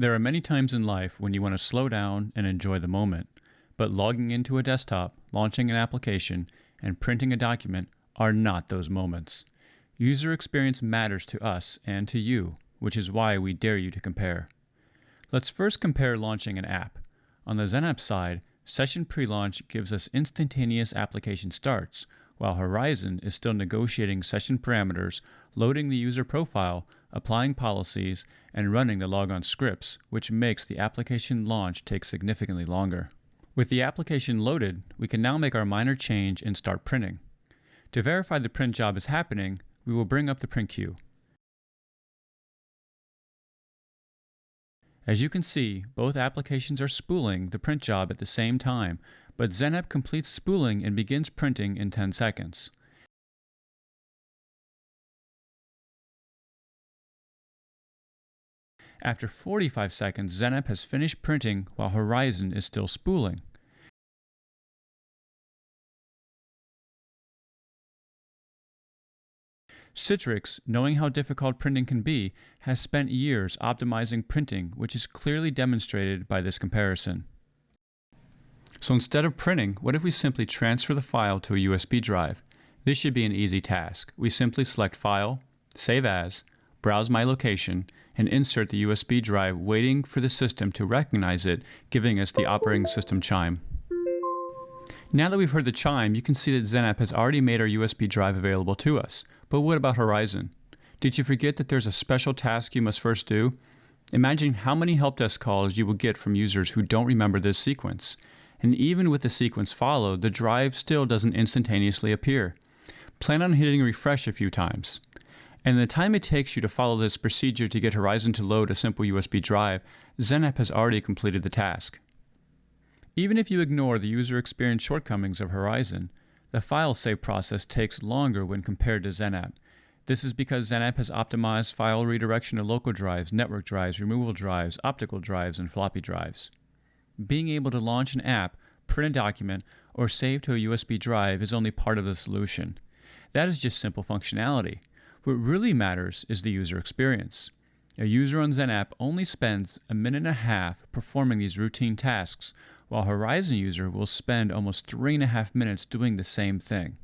There are many times in life when you want to slow down and enjoy the moment, but logging into a desktop, launching an application, and printing a document are not those moments. User experience matters to us and to you, which is why we dare you to compare. Let's first compare launching an app. On the XenApp side, Session Pre-Launch gives us instantaneous application starts, while Horizon is still negotiating session parameters, loading the user profile, applying policies, and running the logon scripts, which makes the application launch take significantly longer. With the application loaded, we can now make our minor change and start printing. To verify the print job is happening, we will bring up the print queue. As you can see, both applications are spooling the print job at the same time, but XenApp completes spooling and begins printing in 10 seconds. After 45 seconds, XenApp has finished printing while Horizon is still spooling. Citrix, knowing how difficult printing can be, has spent years optimizing printing, which is clearly demonstrated by this comparison. So instead of printing, what if we simply transfer the file to a USB drive? This should be an easy task. We simply select File, Save As, browse My Location, and insert the USB drive, waiting for the system to recognize it, giving us the operating system chime. Now that we've heard the chime, you can see that XenApp has already made our USB drive available to us. But what about Horizon? Did you forget that there's a special task you must first do? Imagine how many help desk calls you will get from users who don't remember this sequence. And even with the sequence followed, the drive still doesn't instantaneously appear. Plan on hitting refresh a few times. And the time it takes you to follow this procedure to get Horizon to load a simple USB drive, XenApp has already completed the task. Even if you ignore the user experience shortcomings of Horizon, the file save process takes longer when compared to XenApp. This is because XenApp has optimized file redirection to local drives, network drives, removable drives, optical drives, and floppy drives. Being able to launch an app, print a document, or save to a USB drive is only part of the solution. That is just simple functionality. What really matters is the user experience. A user on XenApp only spends a minute and a half performing these routine tasks, while a Horizon user will spend almost 3.5 minutes doing the same thing.